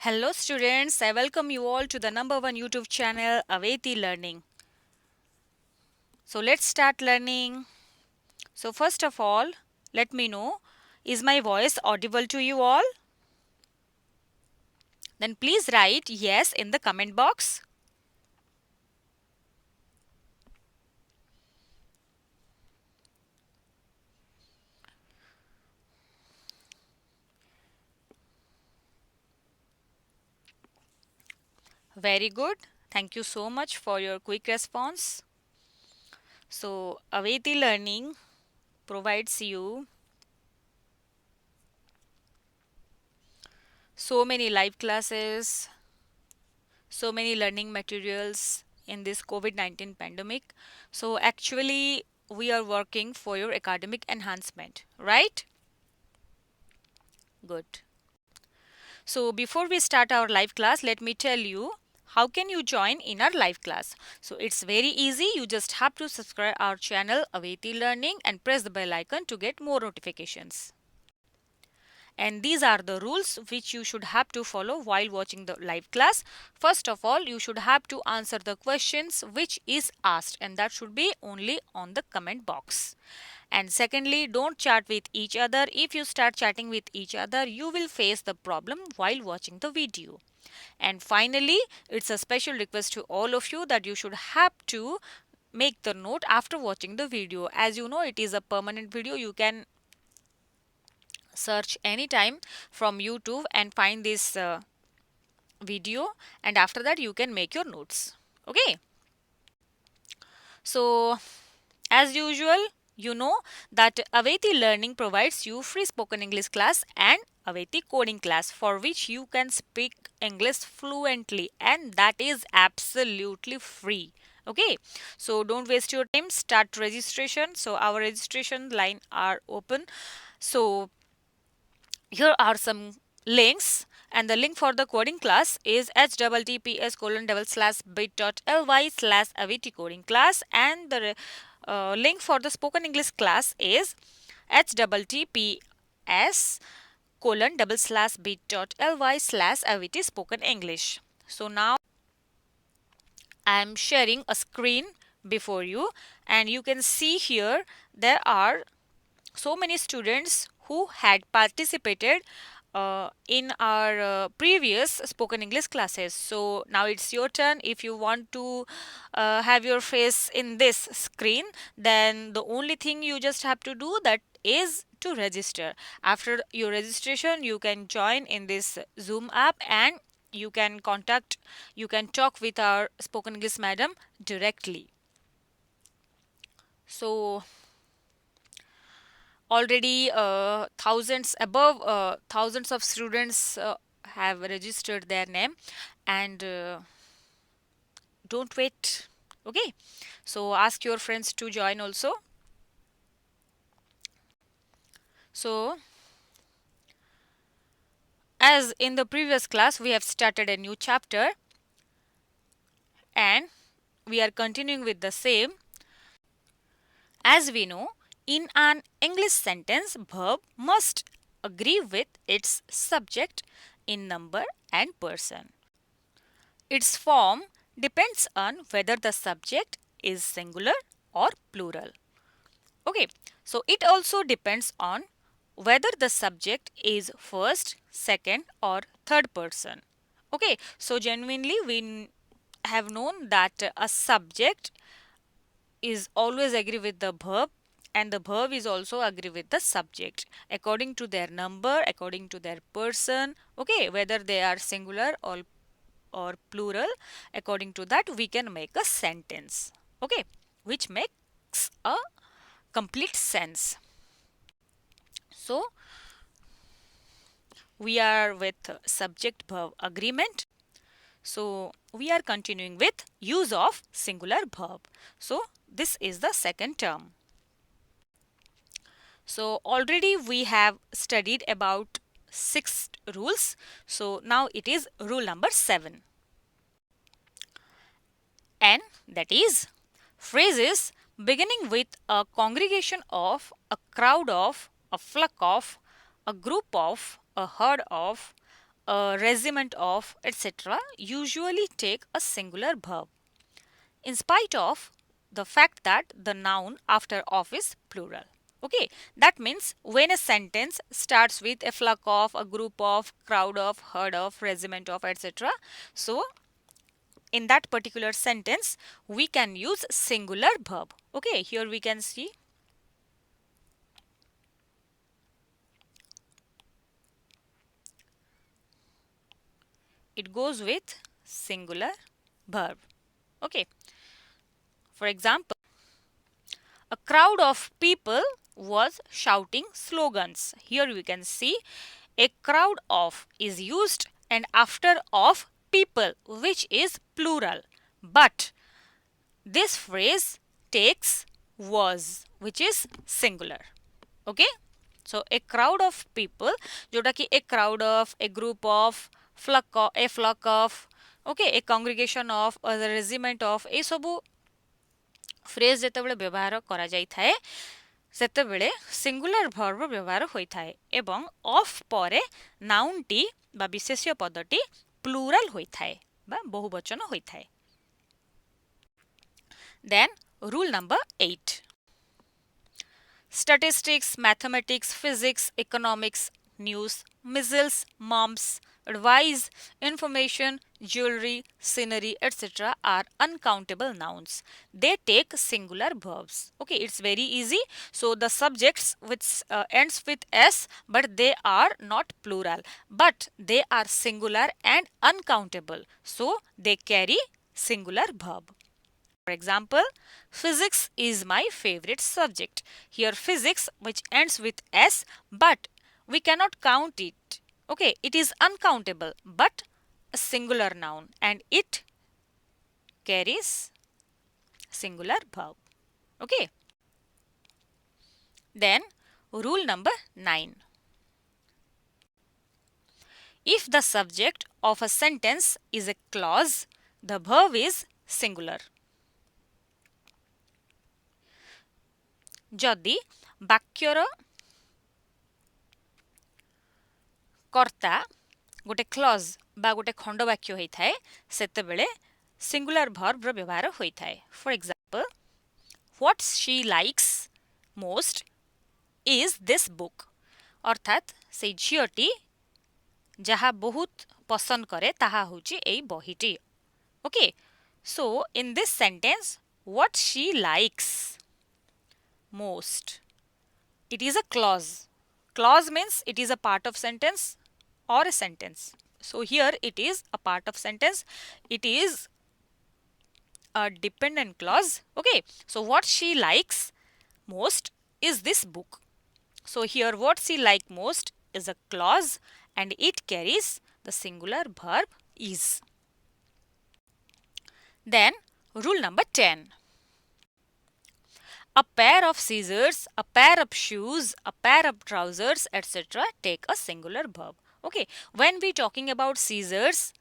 Hello students, I welcome you all to the number one YouTube channel Aveti Learning. So let's start learning. So first of all, let me know, is my voice audible to you all? Then please write yes in the comment box. Very good. Thank you so much for your quick response. So Aveti Learning provides you so many live classes, so many learning materials in this COVID-19 pandemic. So actually, we are working for your academic enhancement, right? Good. So before we start our live class, let me tell you how can you join in our live class. So it's very easy. You just have to subscribe our channel Aveti Learning and press the bell icon to get more notifications. And these are the rules which you should have to follow while watching the live class. First of all, you should have to answer the questions which is asked, and that should be only on the comment box. And secondly, don't chat with each other. If you start chatting with each other, you will face the problem while watching the video. And finally, it's a special request to all of you that you should have to make the note after watching the video. As you know, it is a permanent video. You can search anytime from YouTube and find this video, and after that you can make your notes. Okay, so as usual, you know that Aveti Learning provides you free spoken English class and Aveti coding class for which you can speak English fluently, and that is absolutely free. Okay, so don't waste your time, start registration. So our registration line are open. So here are some links, and the link for the coding class is https://bit.ly/avt coding class, and the link for the spoken English class is https://bit.ly/avt spoken English. So now I am sharing a screen before you, and you can see here there are so many students who had participated in our previous spoken English classes. So now it's your turn. If you want to have your face in this screen, then the only thing you just have to do that is to register. After your registration, you can join in this Zoom app, and you can talk with our spoken English madam directly. So already thousands of students have registered their name, and don't wait. Okay, so ask your friends to join also. So as in the previous class, we have started a new chapter and we are continuing with the same. As we know, in an English sentence, verb must agree with its subject in number and person. Its form depends on whether the subject is singular or plural. Okay, so it also depends on whether the subject is first, second, or third person. Okay, so genuinely we have known that a subject is always agree with the verb, and the verb is also agree with the subject according to their number, according to their person. Okay, whether they are singular or plural, according to that we can make a sentence. Okay, which makes a complete sense. So we are with subject verb agreement. So we are continuing with use of singular verb. So this is the second term. So already we have studied about 6 rules. So now it is rule number 7. And that is phrases beginning with a congregation of, a crowd of, a flock of, a group of, a herd of, a regiment of, etc., usually take a singular verb, in spite of the fact that the noun after of is plural. Okay, that means when a sentence starts with a flock of, a group of, crowd of, herd of, regiment of, etc., so in that particular sentence we can use singular verb. Okay, here we can see it goes with singular verb. Okay, for example, a crowd of people was shouting slogans. Here we can see a crowd of is used and after of people, which is plural, but this phrase takes was, which is singular. Okay, so a crowd of people, जोटा कि a crowd of, a group of, a flock of, okay, a congregation of, a regiment of, ए सबू phrase ଯେତେବେଳେ ବ୍ୟବହାର କରାଯାଇଥାଏ ସେତେବେଳେ singular verb ବ୍ୟବହାର ହୋଇଥାଏ ଏବଂ ଅଫ୍ ପରେ ନାଉନଟି ବା ବିଶେଷ୍ୟ ପଦଟି ପ୍ଲୁରାଲ ହୋଇଥାଏ ବା ବହୁବଚନ ହୋଇଥାଏ. Then rule number 8. Statistics, mathematics, physics, economics, news, missiles, mumps, advice, information, jewelry, scenery, etc. are uncountable nouns. They take singular verbs. Okay, it's very easy. So the subjects which ends with s, but they are not plural, but they are singular and uncountable. So they carry singular verb. For example, physics is my favorite subject. Here physics which ends with s, but we cannot count it. Okay, it is uncountable but a singular noun and it carries singular verb. Okay. Then rule number 9. If the subject of a sentence is a clause, the verb is singular. जदि वाक्यर कर्ता गोटे clause बा गोटे खंड वाक्य होता है सेते बेले सिंगुलर वर्ब रो व्यवहार होता है. For example, what she likes most is this book. अर्थात से झीटी जहा बहुत पसंद करे ताहा होची एई बहीटी. Okay, so in this sentence what she likes most, it is a clause. Clause means it is a part of sentence or a sentence. So here it is a part of sentence. It is a dependent clause. Okay, so what she likes most is this book. So here what she like most is a clause and it carries the singular verb is. Then rule number 10. A pair of scissors, a pair of shoes, a pair of trousers, etc. take a singular verb. Okay, when we talking about scissors,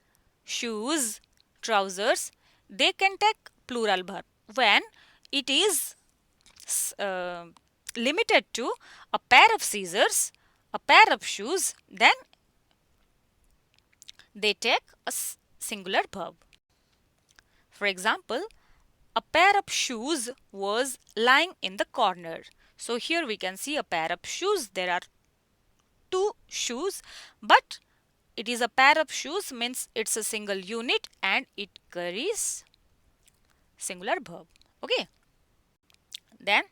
shoes, trousers, they can take plural verb. When it is limited to a pair of scissors, a pair of shoes, then they take a singular verb. For example, a pair of shoes was lying in the corner. So here we can see a pair of shoes. There are two shoes, but it is a pair of shoes means it's a single unit and it carries singular verb. Okay. Then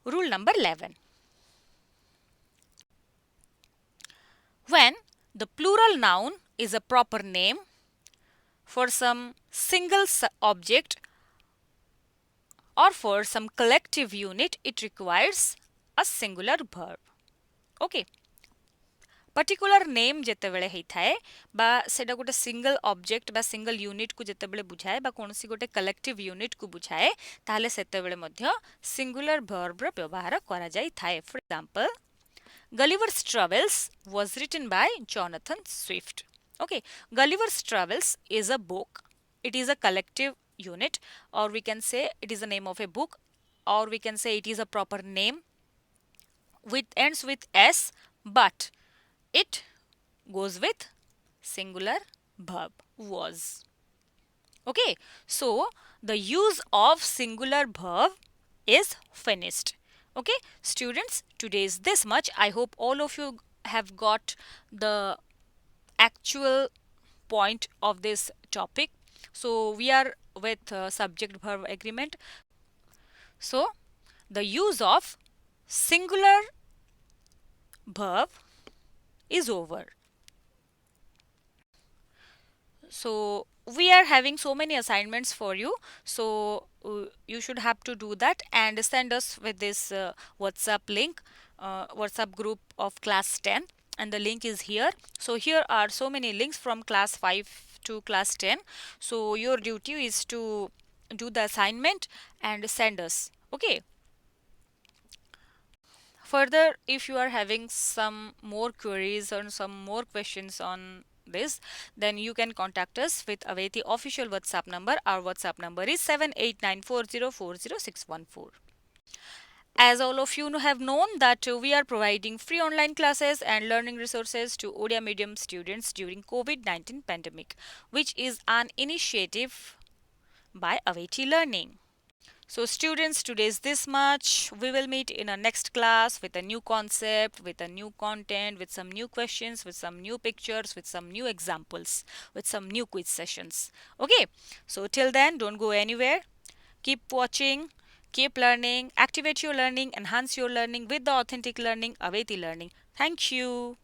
rule number 11. When the plural noun is a proper name for some single object or for some collective unit, it requires a singular verb. Okay. Particular name जेतेबेले हेइथाए बा सेटा गोटे single object बा single unit को जेतेबेले बुझाए बा कोनसी गोटे कलेक्टिव यूनिट को बुझाए ताहले सेतेबेले मध्य सिंगुलर वर्ब रो व्यवहार करा जाई थाए. For example, Gulliver's Travels was written by Jonathan Swift. Okay, Gulliver's Travels is a book. It is a collective unit, or we can say it is the name of a book, or we can say it is a proper name which ends with S, but it goes with singular verb was. Okay, so the use of singular verb is finished. Okay, students, today is this much. I hope all of you have got the actual point of this topic. So we are with subject verb agreement. So the use of singular verb is over. So we are having so many assignments for you, so you should have to do that and send us with this WhatsApp link, WhatsApp group of class 10, and the link is here. So here are so many links from class 5 to class 10. So your duty is to do the assignment and send us. Okay. Further, if you are having some more queries or some more questions on this, then you can contact us with Aveti official WhatsApp number. Our WhatsApp number is 7894040614. As all of you have known that we are providing free online classes and learning resources to Odia medium students during COVID-19 pandemic, which is an initiative by Aveti Learning. So students, today is this much. We will meet in our next class with a new concept, with a new content, with some new questions, with some new pictures, with some new examples, with some new quiz sessions. Okay, so till then, don't go anywhere. Keep watching, keep learning, activate your learning, enhance your learning with the authentic learning, Aveti Learning. Thank you.